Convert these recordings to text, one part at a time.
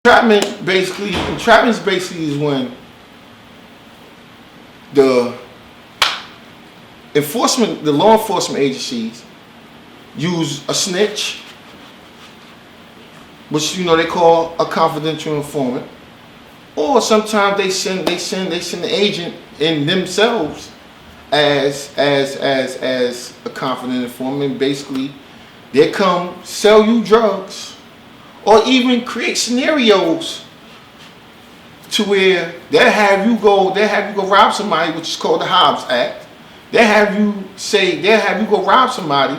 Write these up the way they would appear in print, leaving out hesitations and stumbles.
Entrapment is basically is when the law enforcement agencies use a snitch, which they call a confidential informant, or sometimes they send the agent in themselves as a confident informant. Basically, they come sell you drugs, or even create scenarios to where they'll have you go rob somebody, which is called the Hobbs Act. They'll have you go rob somebody,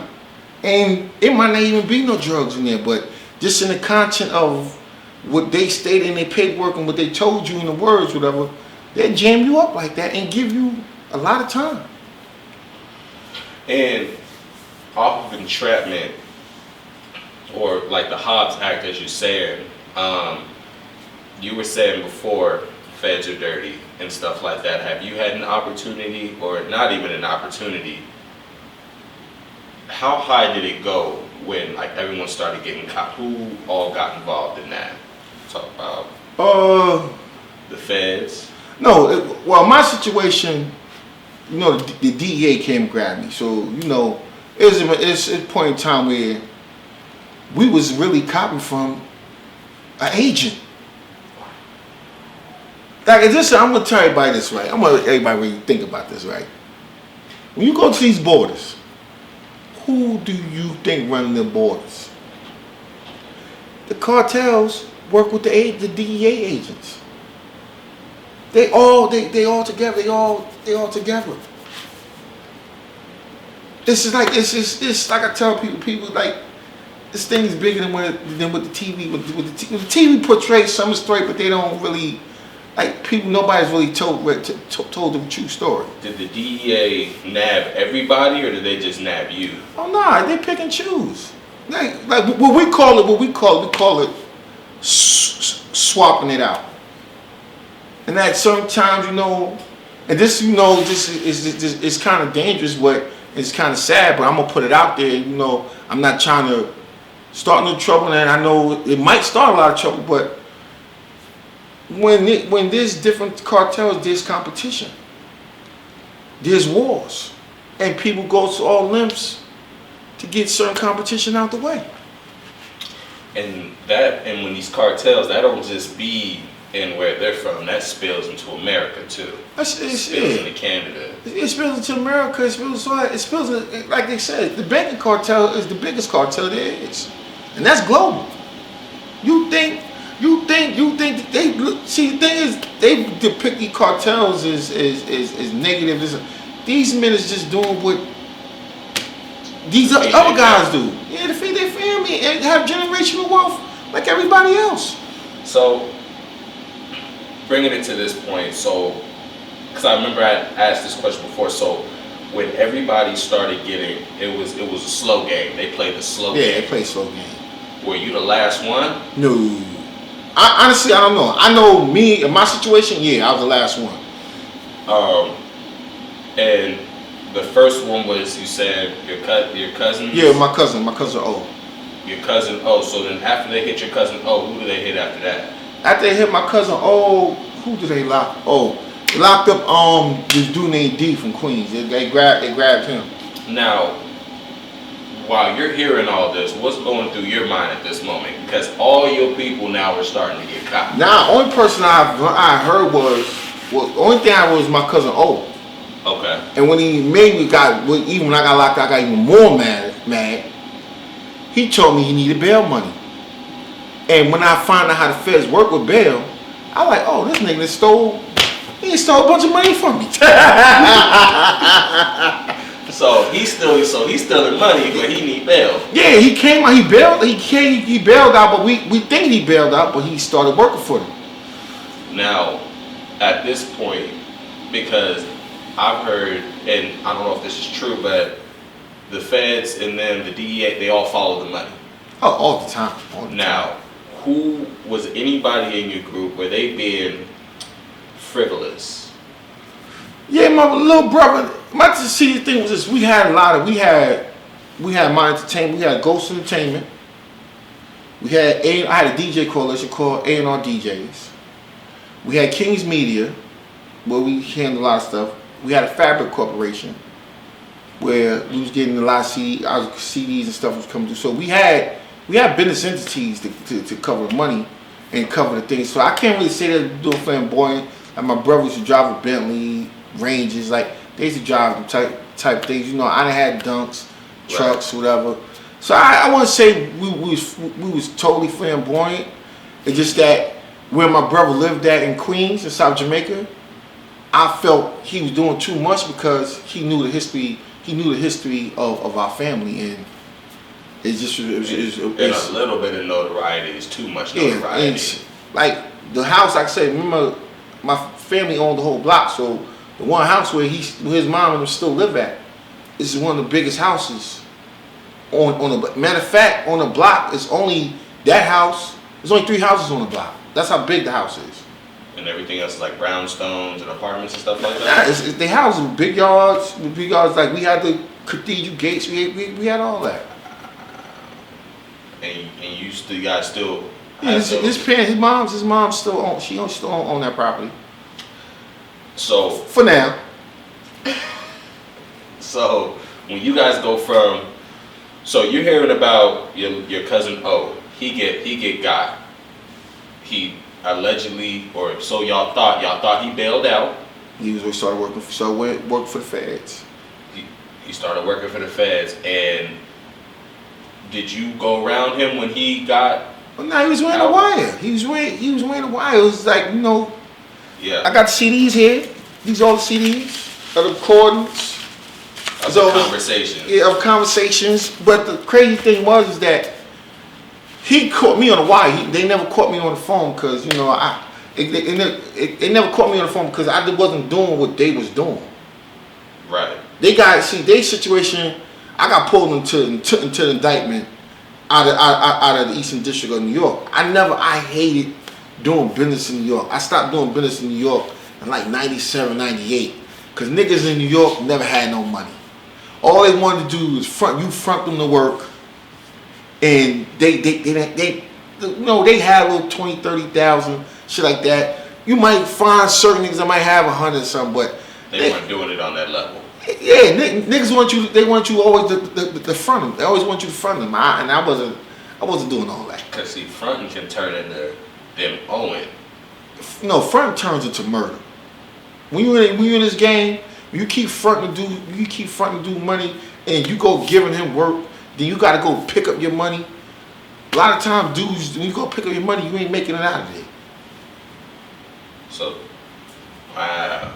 and it might not even be no drugs in there, but just in the content of what they stated in their paperwork and what they told you in the words, whatever, they jam you up like that and give you a lot of time. And off of entrapment, or like the Hobbs Act, as you said, you were saying before, feds are dirty and stuff like that. Have you had an opportunity, or not even an opportunity? How high did it go when like everyone started getting caught? Who all got involved in that? Talk about the feds. No, well, my situation, the DEA came and grabbed me. So it's a point in time where we was really copying from an agent. Like this, I'm gonna tell everybody this right. I'm gonna let everybody really think about this right. When you go to these borders, who do you think run the borders? The cartels work with the DEA agents. They all together. They all together. It's like I tell people like this thing is bigger than what the TV. With the TV portrays some story, but they don't really like people. Nobody's really told the true story. Did the DEA nab everybody, or did they just nab you? Oh no, they pick and choose. Like what we call it swapping it out. And at certain times, and this is kind of dangerous, but it's kind of sad. But I'm gonna put it out there. I'm not trying to start no trouble, and I know it might start a lot of trouble. But when there's different cartels, there's competition, there's wars, and people go to all lengths to get certain competition out the way. And when these cartels, that don't just be in where they're from, that spills into America too. It spills into Canada. It spills into America. It spills like they said, the banking cartel is the biggest cartel there is, and that's global. You think they see, the thing is they depict these cartels as negative. These men is just doing what these other guys do. Yeah, to feed their family and have generational wealth like everybody else. So, bringing it to this point, because I remember I asked this question before. So, when everybody started getting, it was a slow game. They played the slow game. Yeah, they played slow game. Were you the last one? No. Honestly, I don't know. I know me in my situation. Yeah, I was the last one. And the first one was, you said your cousin. Yeah, my cousin O. Your cousin O. So then after they hit your cousin O, who do they hit after that? After they hit my cousin O, who did they lock? Oh, they locked up this dude named D from Queens. They grabbed him. Now, while you're hearing all this, what's going through your mind at this moment? Because all your people now are starting to get caught. Now, only person I heard was the only thing I was my cousin O. Okay. And when he made me even when I got locked, I got even more mad. He told me he needed bail money. And when I found out how the feds work with bail, I was like, oh, this nigga stole a bunch of money from me. So he's stealing money, but he need bail. Yeah, he came out, he bailed out, but we think he bailed out, but he started working for them. Now, at this point, because I've heard, and I don't know if this is true, but the feds and then the DEA, they all follow the money. Oh, all the time. Now, who was anybody in your group, were they being frivolous? Yeah, my little brother. My see the thing was this: we had my entertainment, we had Ghost Entertainment, We had I had a DJ coalition called A&R DJs. We had King's Media, where we handled a lot of stuff. We had a Fabric Corporation, where we was getting a lot of CDs and stuff was coming through. So we had business entities to cover money and cover the things. So I can't really say that we're doing flamboyant. Like my brother used to drive a Bentley, Ranges, like they used to drive them type things. You know, I done had dunks, trucks, whatever. So I wouldn't say we was totally flamboyant. It's just that where my brother lived at in Queens, in South Jamaica, I felt he was doing too much because he knew the history. He knew the history of our family, and it's just and a little bit of notoriety is too much notoriety. Yeah, and like the house, like I said, remember my family owned the whole block, so the one house where his mom and him still live at is one of the biggest houses on the matter of fact on the block. It's only that house. There's only 3 houses on the block. That's how big the house is. And everything else is like brownstones and apartments and stuff like that? Nah, they houses with big yards. Like we had the cathedral gates. We had all that. And you guys still... Yeah, his mom still own. She still own that property. So for now. So when you guys go from... So you're hearing about your cousin O. He got. He allegedly, or so y'all thought he bailed out. He started working for the feds. He started working for the feds, and did you go around him when he got? Well, no, he was wearing a wire. He was wearing a wire. It was like, you know. Yeah. I got the CDs here. These are all the CDs of the recordings. Of the conversations. Yeah, of conversations. But the crazy thing was that he caught me on the wire. They never caught me on the phone because, you know, they never caught me on the phone because I wasn't doing what they was doing. Right. Their situation, I got pulled into the indictment out of the Eastern District of New York. I hated doing business in New York. I stopped doing business in New York in like 97, 98 because niggas in New York never had no money. All they wanted to do was front them to work, and they you know, they had a little 20, 30,000 shit like that. You might find certain niggas that might have 100 or something, but they weren't doing it on that level. Yeah, niggas want you. They want you always to front them. They always want you to front them. I wasn't doing all that. Cause see, fronting can turn into them owing. No, fronting turns into murder. When you in this game, you keep fronting to do money, and you go giving him work. Then you gotta go pick up your money. A lot of times, dudes, when you go pick up your money, you ain't making it out of there. So, wow.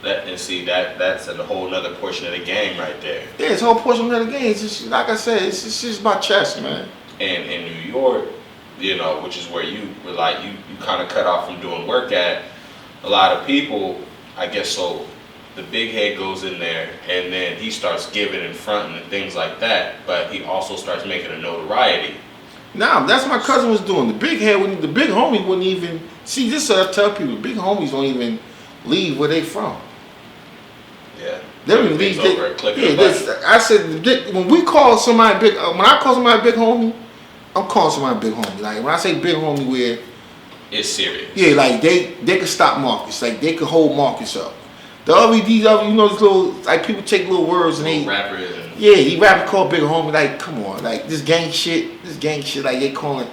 That's a whole nother portion of the game right there. Yeah, it's a whole portion of the game. It's just, like I said, it's just about chess, man. And in New York, you know, which is where you were like, you kind of cut off from doing work at, a lot of people, I guess so, the big head goes in there and then he starts giving and fronting and things like that, but he also starts making a notoriety. Nah, that's what my cousin was doing. The big homie wouldn't even, see, this is what I tell people, big homies don't even leave where they from. Yeah. They don't even leave. I said, when we call somebody big, when I call somebody big homie, I'm calling somebody big homie. Like, when I say big homie, where it's serious. Yeah, like they could stop markets. Like they could hold markets up. The these other, you know, these little, like people take little words and they rappers and he rapper called big homie. Like, come on, like this gang shit. Like they calling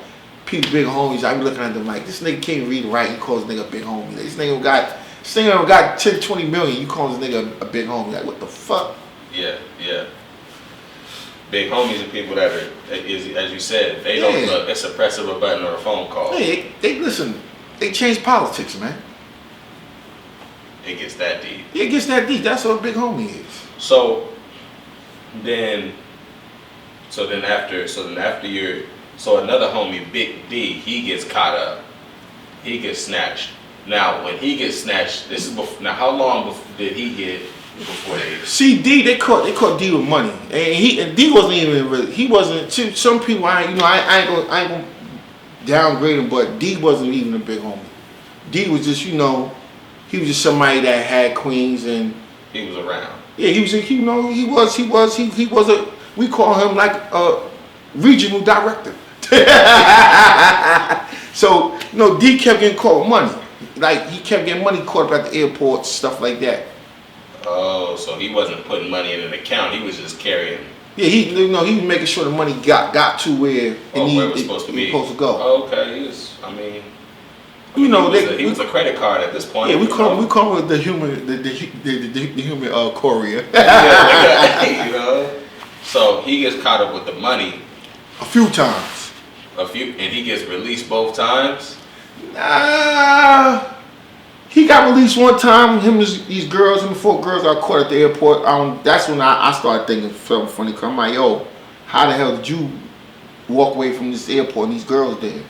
people big homies. I be looking at them like, this nigga can't read and write. He calls this nigga a big homie. Like, this nigga got 10, 20 million. You call this nigga a big homie. Like, what the fuck? Yeah. Big homies are people that are, as you said, they don't look. It's a press of a button or a phone call. Hey, they listen. They change politics, man. It gets that deep. Yeah, it gets that deep. That's what a big homie is. So another homie, Big D, he gets caught up. He gets snatched. Now, when he gets snatched, this is before. Now, how long did he get before they? See, D, they caught D with money, and D wasn't even really. He wasn't. Some people, I ain't gonna downgrade him, but D wasn't even a big homie. D was just, he was just somebody that had Queens and he was around. Yeah, he was. We call him like a regional director. So, D kept getting caught with money. Like, he kept getting money caught up at the airport, stuff like that. Oh, so he wasn't putting money in an account. He was just carrying. Yeah, he was making sure the money got to where where it was supposed to be. Supposed to go. Okay, he was. He was a credit card at this point. Yeah, we call him the human courier. Yeah, So he gets caught up with the money a few times. And he gets released both times. He got released one time. Him and these girls, him and 4 girls got caught at the airport. That's when I started thinking something funny. Cause I'm like, yo, how the hell did you walk away from this airport and these girls there?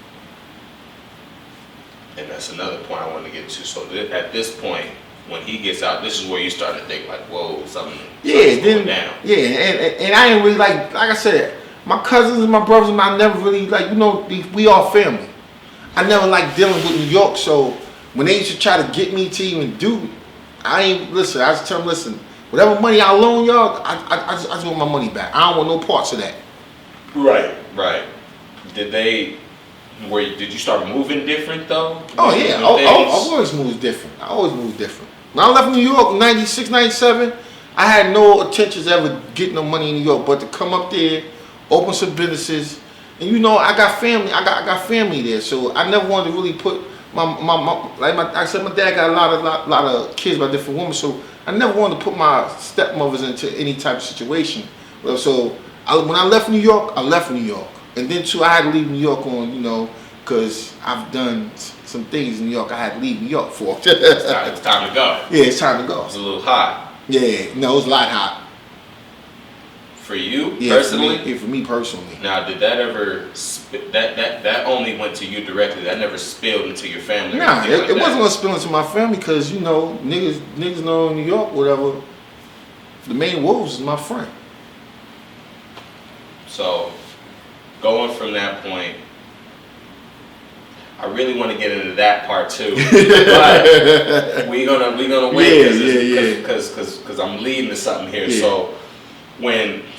And that's another point I wanted to get to. So at this point, when he gets out, this is where you start to think like, whoa, something's going down. Yeah, and I ain't really like I said, my cousins and my brothers and I never really we all family. I never liked dealing with New York, so when they used to try to get me to even do, I ain't listen. I just tell them, listen, whatever money I loan y'all, I just want my money back. I don't want no parts of that. Right. Did you start moving different though? Oh yeah, I always moved different. When I left New York in 96, 97, I had no intentions of ever getting no money in New York, but to come up there, open some businesses, and I got family. I got family there, so I never wanted to really put I said, my dad got a lot of kids by different women, so I never wanted to put my stepmothers into any type of situation. So when I left New York, I left New York, and then too I had to leave New York on because I've done some things in New York I had to leave New York for. It's time to go. Yeah, it's time to go. It's a little hot. Yeah, no, it was a lot hot. For you personally? For me personally. Now, did that ever that only went to you directly? That never spilled into your family? Nah, it wasn't gonna spill into my family because niggas know in New York, whatever. The main wolves is my friend. So, going from that point, I really want to get into that part too, but we're gonna wait because I'm leading to something here. Yeah.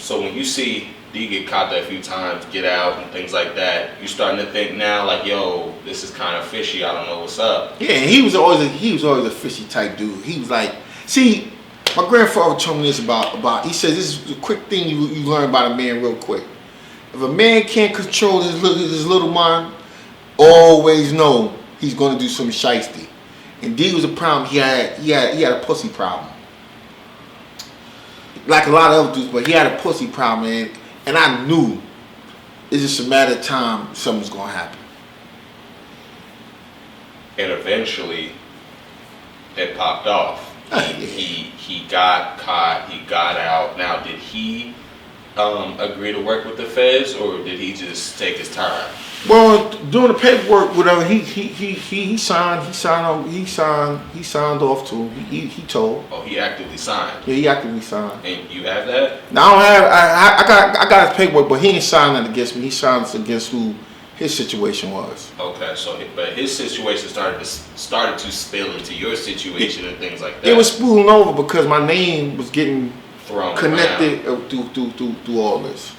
So when you see D get caught there a few times, get out and things like that, you starting to think now like, yo, this is kind of fishy. I don't know what's up. Yeah, and he was always a fishy type dude. He was like, see, my grandfather told me this about. He said this is a quick thing you learn about a man real quick. If a man can't control his little mind, always know he's going to do some shiesty. And D was a problem. He had a pussy problem. Like a lot of other dudes, but he had a pussy problem, and I knew it's just a matter of time something's going to happen. And eventually, it popped off. He got caught. He got out. Now, did he agree to work with the feds, or did he just take his time? Well, doing the paperwork, whatever, he signed off too. He told. Oh, he actively signed. Yeah, he actively signed. And you have that? Now I don't have. I got his paperwork, but he ain't signed that against me. He signed it against who his situation was. Okay, but his situation started to spill into your situation and things like that. It was spooling over because my name was getting thrown connected through all this.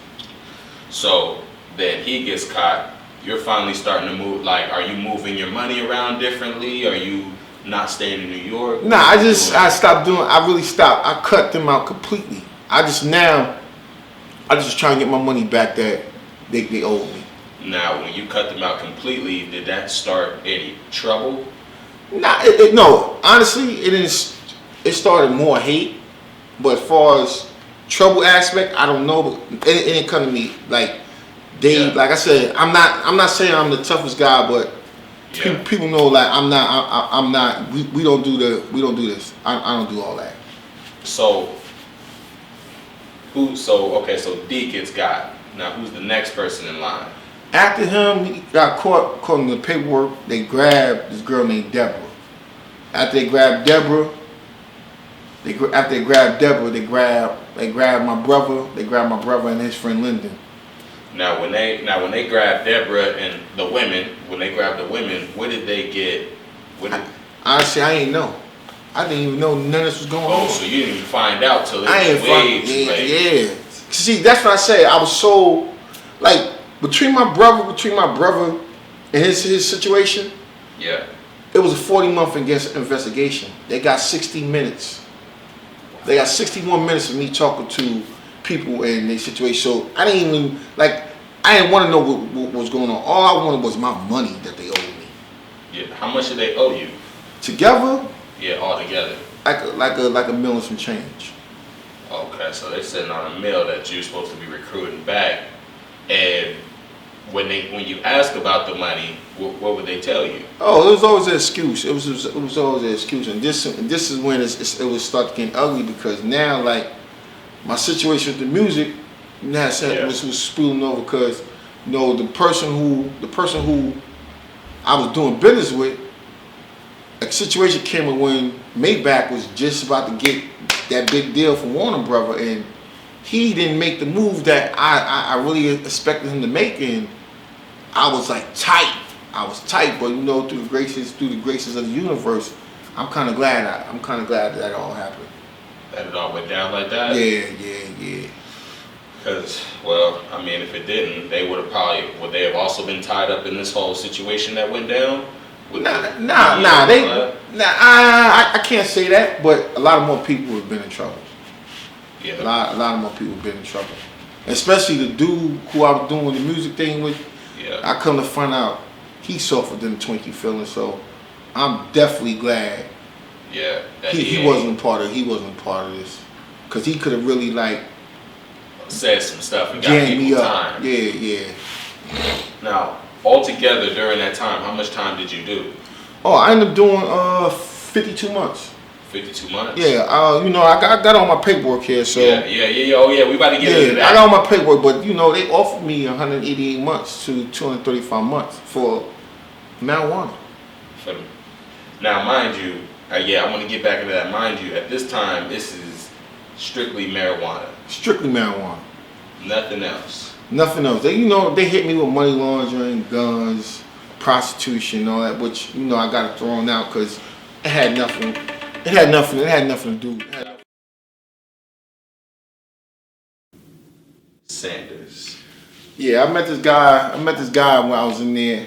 So then he gets caught. You're finally starting to move. Like, are you moving your money around differently? Are you not staying in New York? Nah, I stopped doing. I really stopped. I cut them out completely. I just trying to get my money back that they owed me. Now, when you cut them out completely, did that start any trouble? Nah, no. Honestly, it is. It started more hate, but as far as trouble aspect, I don't know. But it didn't come to me like. Like I said, I'm not saying I'm the toughest guy, but people know like I'm not. We don't do this. I don't do all that. So so D gets got. Now who's the next person in line? After him, he got caught in the paperwork. They grabbed this girl named Deborah. After they grabbed Deborah, they grabbed my brother. They grabbed my brother and his friend Lyndon. Now when they grabbed Deborah and the women, what did they get? Honestly, I ain't know. I didn't even know none of this was going on. Oh, so you didn't even find out till it was way too late. Yeah. See, that's what I say. I was so like between my brother and his situation, Yeah. it was a 40-month investigation. They got 60 minutes. They got 61 minutes of me talking to people in their situation. So I didn't even I didn't want to know what was going on. All I wanted was my money that they owed me. Yeah. How much did they owe you? Together, Yeah, all together. like a million and some change. Okay, so they're sitting on a mill that you're supposed to be recruiting back, and when you ask about the money, what would they tell you? Oh, it was always an excuse. It was always an excuse, and this is when it was start getting ugly because now like my situation with the music now was spilling over because the person who I was doing business with, a situation came up when Maybach was just about to get that big deal from Warner Brother, and he didn't make the move that I really expected him to make, and I was like tight. I was tight, but through the graces of the universe, I'm kind of glad that all happened. That it all went down like that? Yeah. Because, well, I mean, if it didn't, would they have also been tied up in this whole situation that went down? I can't say that, but a lot of more people have been in trouble. Yeah. A lot of more people have been in trouble, especially the dude who I was doing the music thing with. Yeah. I come to find out he suffered them Twinkie feelings, so I'm definitely glad. Yeah. He wasn't part of this, because he could have really said some stuff and got jammed me people up. time. Yeah. Now, altogether during that time, how much time did you do? Oh, I ended up doing 52 months. 52 months? Yeah, I got all my paperwork here, so. Yeah. Oh, yeah, we about to get into that. I got all my paperwork, but they offered me 188 months to 235 months for marijuana. Now, mind you, I want to get back into that. Mind you, at this time, this is strictly marijuana. Strictly marijuana. Nothing else. Nothing else. They hit me with money laundering, guns, prostitution, all that, which I got it thrown out because it had nothing. It had nothing to do. Sanders. Yeah, I met this guy when I was in there.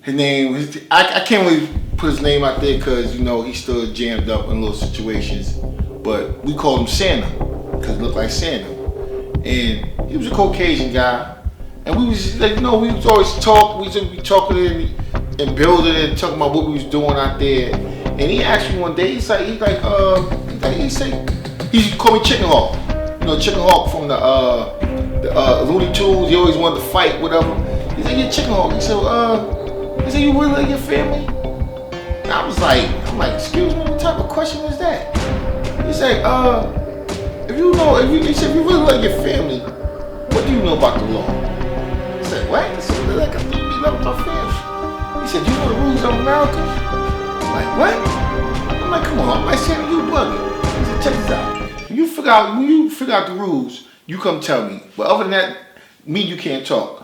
His name, I can't really put his name out there because he's still jammed up in little situations. But we called him Santa because he looked like Santa, and he was a Caucasian guy. And we was we was always talk. We used to be talking and building and talking about what we was doing out there. And he asked me one day, he said he called me Chicken Hawk. Chicken Hawk from the Looney Tunes. He always wanted to fight, whatever. He said, "You're Chicken Hawk." He said, "You really like your family?" And I'm like, "Excuse me, what type of question is that?" He said, if you really like your family, what do you know about the law?" I said, "What?" He said, "I love my family." He said, "You know the rules of America?" I'm like, "What?" I'm like, "Come on, I said you bugging." He said, "Check this out. When you figure out the rules, you come tell me. But other than that, you can't talk."